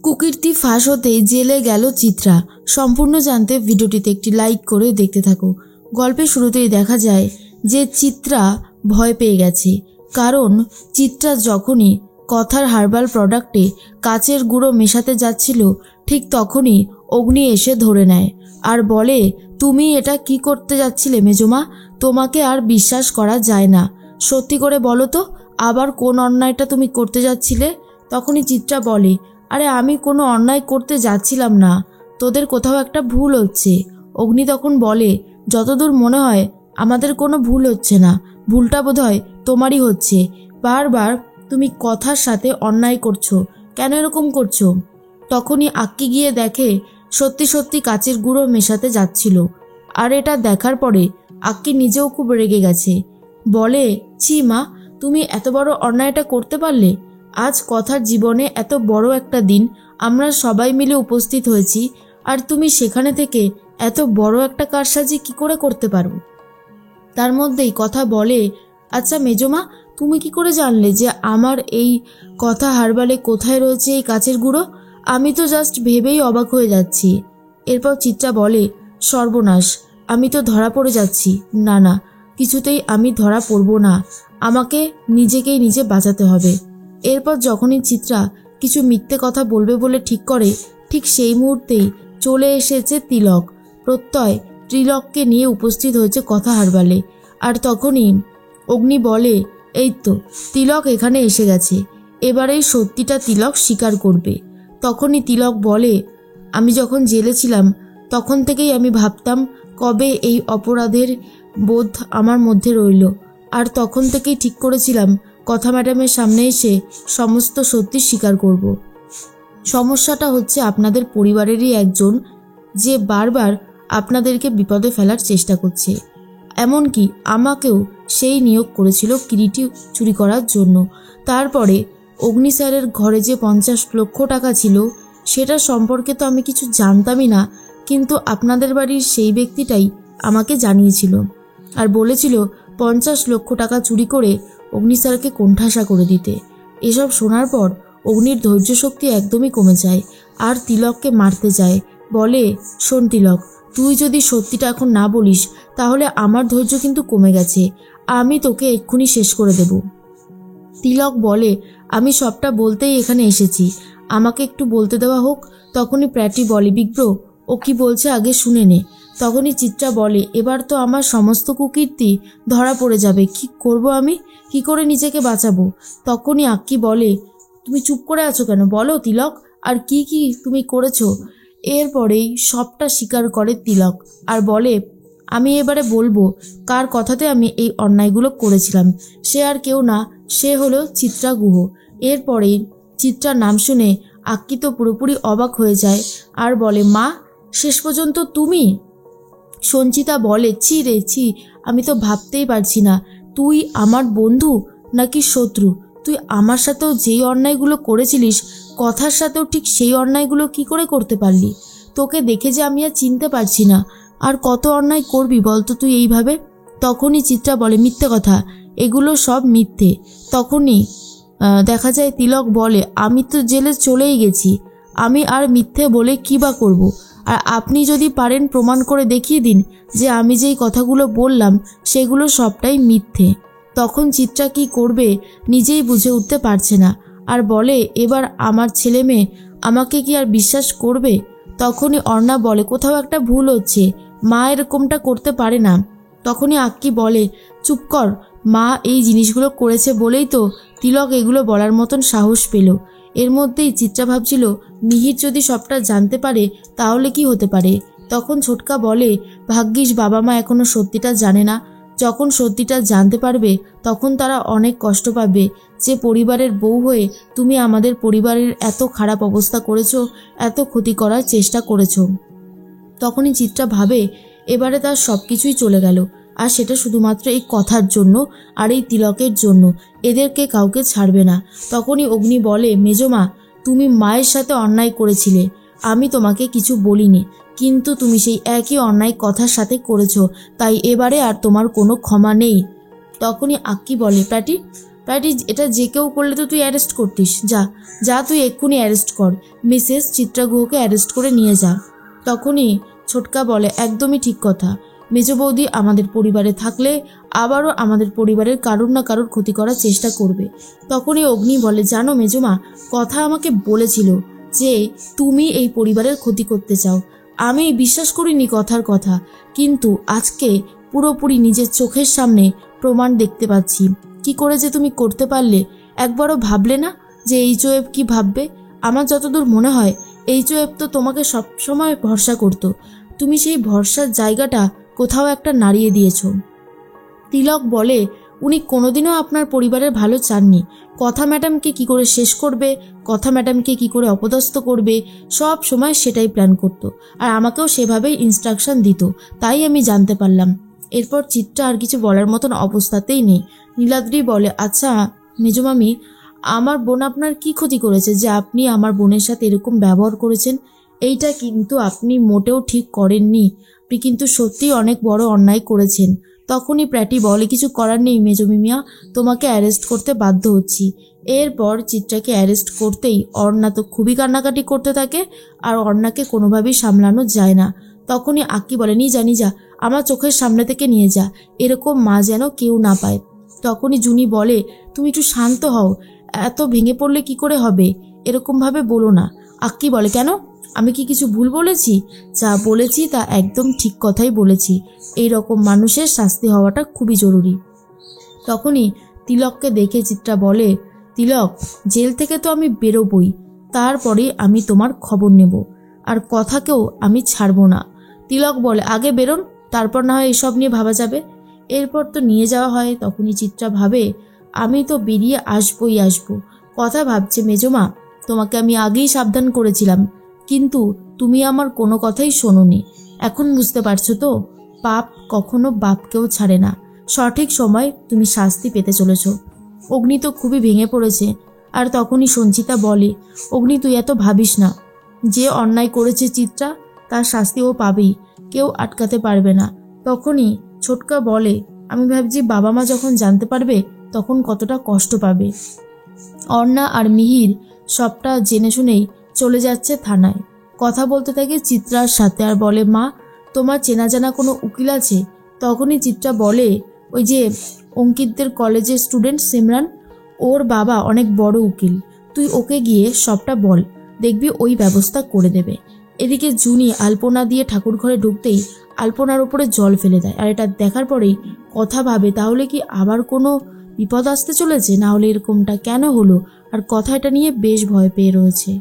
কুকীর্তি ফাঁস হতেই জেলে গেল চিত্রা। সম্পূর্ণ জানতে ভিডিওটিতে একটি লাইক করে দেখতে থাকো। গল্পের শুরুতেই দেখা যায় যে চিত্রা ভয় পেয়ে গেছে, কারণ চিত্রা যখনই কথার হার্বাল প্রোডাক্টে কাচের গুঁড়ো মেশাতে যাচ্ছিল ঠিক তখনই অগ্নি এসে ধরে নেয় আর বলে, তুমি এটা কি করতে যাচ্ছিলে মেজমা? তোমাকে আর বিশ্বাস করা যায় না। সত্যি করে বলো তো, আবার কোন অন্যায়টা তুমি করতে যাচ্ছিলে? তখনই চিত্রা বলে, আরে আমি কোনো অন্যায় করতে যাচ্ছিলাম না, তোদের কোথাও একটা ভুল হচ্ছে। অগ্নি তখন বলে, যতদূর মনে হয় আমাদের কোনো ভুল হচ্ছে না, ভুলটা বোধহয় তোমারই হচ্ছে। বারবার তুমি কথার সাথে অন্যায় করছো, কেন এরকম করছো? তখনই আক্কি গিয়ে দেখে সত্যি সত্যি কাচের গুঁড়ো মেশাতে যাচ্ছিল। আর এটা দেখার পরে আক্কি নিজেও খুব রেগে গেছে। বলে, ছি মা, তুমি এত বড় অন্যায়টা করতে পারলে? আজ কথার জীবনে এত বড় একটা দিন, আমরা সবাই মিলে উপস্থিত হয়েছি, আর তুমি সেখানে থেকে এত বড় একটা কারসাজি কি করে করতে পারো? তার মধ্যেই কথা বলে, আচ্ছা মেজমা, তুমি কি করে জানলে যে আমার এই কথা হারবালে কোথায় রয়েছে এই কাচের গুঁড়ো? আমি তো জাস্ট ভেবেই অবাক হয়ে যাচ্ছি। এরপর চিত্রা বলে, সর্বনাশ, আমি তো ধরা পড়ে যাচ্ছি। না না, কিছুতেই আমি ধরা পড়ব না, আমাকে নিজেকেই নিজে বাঁচাতে হবে। এরপর যখনই চিত্রা কিছু মিথ্যে কথা বলবে বলে ঠিক করে, ঠিক সেই মুহূর্তেই চলে এসেছে তিলক। প্রত্যয় ত্রিলককে নিয়ে উপস্থিত হয়েছে কথা হারবালে। আর তখনই অগ্নি বলে, এই তো তিলক এখানে এসে গেছে, এবারে সত্যিটা তিলক স্বীকার করবে। তখনই তিলক বলে, আমি যখন জেলে ছিলাম তখন থেকেই আমি ভাবতাম কবে এই অপরাধের বোধ আমার মধ্যে রইল, আর তখন থেকেই ঠিক করেছিলাম কথা ম্যাডামের সামনে এসে সমস্ত সত্যি স্বীকার করব। সমস্যাটা হচ্ছে আপনাদের পরিবারেরই একজন, যে বারবার আপনাদেরকে বিপদে ফেলার চেষ্টা করছে। এমনকি আমাকেও সেই নিয়োগ করেছিল কিরিটি চুরি করার জন্য। তারপরে অগ্নি স্যারের ঘরে যে 50 লক্ষ টাকা ছিল, সেটা সম্পর্কে তো আমি কিছু জানতামই না, কিন্তু আপনাদের বাড়ির সেই ব্যক্তিটাই আমাকে জানিয়েছিল আর বলেছিল 50 লক্ষ টাকা চুরি করে অগ্নি স্যারকে কোণঠাসা করে দিতে। এসব শোনার পর অগ্নির ধৈর্য শক্তি একদমই কমে যায় আর তিলককে মারতে যায়। বলে, শোন তিলক, তুই যদি সত্যিটা এখন না বলিস তাহলে আমার ধৈর্য কিন্তু কমে গেছে, আমি তোকে এক্ষুনি শেষ করে দেব। তিলক বলে, আমি সবটা বলতেই এখানে এসেছি, আমাকে একটু বলতে দেওয়া হোক। তখনই প্র্যাটি বলে, বিগ ব্রো, ও কি বলছে আগে শুনে নে। তখনই চিত্রা বলে, এবার তো আমার সমস্ত কুকীর্তি ধরা পড়ে যাবে, কি করব আমি, কি করে নিজেকে বাঁচাবো? তখনই আক্কি বলে, তুমি চুপ করে আছো কেন, বলো তিলক, আর কি কি তুমি করেছো? এরপরেই সবটা স্বীকার করে তিলক আর বলে, আমি এবারে বলবো কার কথাতে আমি এই অন্যায়গুলো করেছিলাম। সে আর কেউ না, সে হলো চিত্রা গুহ। এরপরেই চিত্রার নাম শুনে আক্কি তো পুরোপুরি অবাক হয়ে যায় আর বলে, মা, শেষ পর্যন্ত তুমি? সঞ্চিতা বলে, ছি রে ছি, আমি তো ভাবতেই পারছি না, তুই আমার বন্ধু নাকি শত্রু? তুই আমার সাথেও যেই অন্যায়গুলো করেছিলিস, কথার সাথেও ঠিক সেই অন্যায়গুলো কি করে করতে পারলি? তোকে দেখে যে আমি আর চিনতে পারছি না, আর কত অন্যায় করবি বলতো তুই এইভাবে? তখনই চিত্রা বলে, মিথ্যে কথা, এগুলো সব মিথ্যে। তখনই দেখা যায় তিলক বলে, আমি তো জেলে চলেই গেছি, আমি আর মিথ্যে বলে কী বা করব? আর আপনি যদি পারেন প্রমাণ করে দেখিয়ে দিন যে আমি যেই কথাগুলো বললাম সেগুলো সবটাই মিথ্যে। তখন চিত্রা কি করবে নিজেই বুঝে উঠতে পারছে না আর বলে, এবার আমার ছেলে মেয়ে আমাকে কি আর বিশ্বাস করবে? তখনই অর্ণা বলে, কোথাও একটা ভুল হচ্ছে, মা এরকমটা করতে পারে না। তখনই আক্কি বলে, চুপ কর, মা এই জিনিসগুলো করেছে বলেই তো তিলক এগুলো বলার মতন সাহস পেল। এর মধ্যেই চিত্রা ভাবছিল, মিহির যদি সবটা জানতে পারে তাহলে কি হতে পারে। তখন ছোটকা বলে, ভাগ্যিস বাবা মা এখনো সত্যিটা জানে না, যখন সত্যিটা জানতে পারবে তখন তারা অনেক কষ্ট পাবে যে পরিবারের বউ হয়ে তুমি আমাদের পরিবারের এত খারাপ অবস্থা করেছো, এত ক্ষতি করার চেষ্টা করেছো। তখনই চিত্রা ভাবে, এবারে তার সব কিছুই চলে গেল, আর সেটা শুধুমাত্র এই কথার জন্য আর এই তিলকের জন্য, এদেরকে কাউকে ছাড়বে না। তখনই অগ্নি বলে, মেজমা, তুমি মায়ের সাথে অন্যায় করেছিলে, আমি তোমাকে কিছু বলিনি, কিন্তু তুমি সেই একই অন্যায় কথার সাথে করেছো, তাই এবারে আর তোমার কোনো ক্ষমা নেই। তখনই আক্কি বলে, প্যাটি, প্রায়টি এটা যে কেউ করলে তো তুই অ্যারেস্ট করতিস। যা যা তুই এক্ষুনি অ্যারেস্ট কর, মিসেস চিত্রা গুহকে অ্যারেস্ট করে নিয়ে যা। তখনই ছোটকা বলে, একদমই ঠিক কথা, মেজ বৌদি আমাদের পরিবারে থাকলে আবারও আমাদের পরিবারের কারোর না কারোর ক্ষতি করার চেষ্টা করবে। তখনই অগ্নি বলে, জানো মেজমা, কথা আমাকে বলেছিল যে তুমি এই পরিবারের ক্ষতি করতে চাও। আমি বিশ্বাস করিনি কথার কথা, কিন্তু আজকে পুরোপুরি নিজের চোখের সামনে প্রমাণ দেখতে পাচ্ছি। কি করে যে তুমি করতে পারলে, একবারও ভাবলে না যে এইচওএফ কি ভাববে? আমার যতদূর মনে হয় এইচওএফ তো তোমাকে সবসময় ভরসা করতো, তুমি সেই ভরসার জায়গাটা কোথাও একটা নাড়িয়ে দিয়েছো। তিলক বলে, উনি কোনোদিনও আপনার পরিবারের ভালো চাননি। কথা ম্যাডামকে কি করে শেষ করবে, কথা ম্যাডামকে কি করে অপদস্থ করবে, সব সময় সেটাই প্ল্যান করতো, আর আমাকেও সেভাবেই ইনস্ট্রাকশন দিত, তাই আমি জানতে পারলাম। এরপর চিত্রা আর কিছু বলার মতন অবস্থাতেই নেই। নীলাদ্রি বলে, আচ্ছা মেজমামি, আমার বোন আপনার কি ক্ষতি করেছে যে আপনি আমার বোনের সাথে এরকম ব্যবহার করেছেন? এইটা কিন্তু আপনি মোটেও ঠিক করেননি, আপনি কিন্তু সত্যিই অনেক বড় অন্যায় করেছেন। তখনই প্র্যাটি বলে, কিছু করার নেই মেজমিমিয়া, তোমাকে অ্যারেস্ট করতে বাধ্য হচ্ছি। এরপর চিত্রাকে অ্যারেস্ট করতেই অর্ণা তো খুবই কান্নাকাটি করতে থাকে, আর অর্ণাকে কোনোভাবেই সামলানো যায় না। তখনই আক্কি বলে, নিয়ে যা, আমার চোখের সামনে থেকে নিয়ে যা, এরকম মা যেন কেউ না পায়। তখনই জুনি বলে, তুমি একটু শান্ত হও, এত ভেঙে পড়লে কি করে হবে, এরকমভাবে বলো না। আক্কি বলে, কেন, আমি কি কিছু ভুল বলেছি? যা বলেছি তা একদম ঠিক কথাই বলেছি, এই রকম মানুষের শাস্তি হওয়াটা খুবই জরুরি। তখনই তিলককে দেখে চিত্রা বলে, তিলক, জেল থেকে তো আমি বেরোবই, তারপরে আমি তোমার খবর নেব, আর কথাকেও আমি ছাড়বো না। তিলক বলে, আগে বেরোন, তারপর না হয় এসব নিয়ে ভাবা যাবে। এরপর তো নিয়ে যাওয়া হয়। তখনই চিত্রা ভাবে, আমি তো বেরিয়ে আসবই আসবো। কথা ভাবছে, মেজমা, তোমাকে আমি আগেই সাবধান করেছিলাম, কিন্তু তুমি আমার কোনো কথাই শোনোনি। এখন বুঝতে পারছো তো, পাপ কখনো বাপকেও ছাড়ে না, সঠিক সময় তুমি শাস্তি পেতে চলেছ। অগ্নি তো খুবই ভেঙে পড়েছে। আর তখনই সঞ্চিতা বলে, অগ্নি তুই এত ভাবিস না, যে অন্যায় করেছে চিত্রা তার শাস্তি ও পাবেই, কেউ আটকাতে পারবে না। তখনই ছোটকা বলে, আমি ভাবছি বাবা মা যখন জানতে পারবে তখন কতটা কষ্ট পাবে। অর্ণা আর মিহির সবটা জেনে শুনেই চলে যাচ্ছে থানায়। কথা বলতে থাকে চিত্রার সাথে, আর বলে, মা, তোমার চেনা জানা কোনো উকিল আছে? তখনই চিত্রা বলে, ওই যে অঙ্কিতদের কলেজের স্টুডেন্ট সিমরান, ওর বাবা অনেক বড় উকিল, তুই ওকে গিয়ে সবটা বল, দেখবি ওই ব্যবস্থা করে দেবে। এদিকে জুনি আলপনা দিয়ে ঠাকুর ঘরে ঢুকতেই আলপনার উপরে জল ফেলে দেয়, আর এটা দেখার পরেই কথা ভাবে, তাহলে কি আবার কোনো বিপদ আসতে চলেছে, না হলে এরকমটা কেন হলো, আর কথা এটা নিয়ে বেশ ভয় পেয়ে রয়েছে।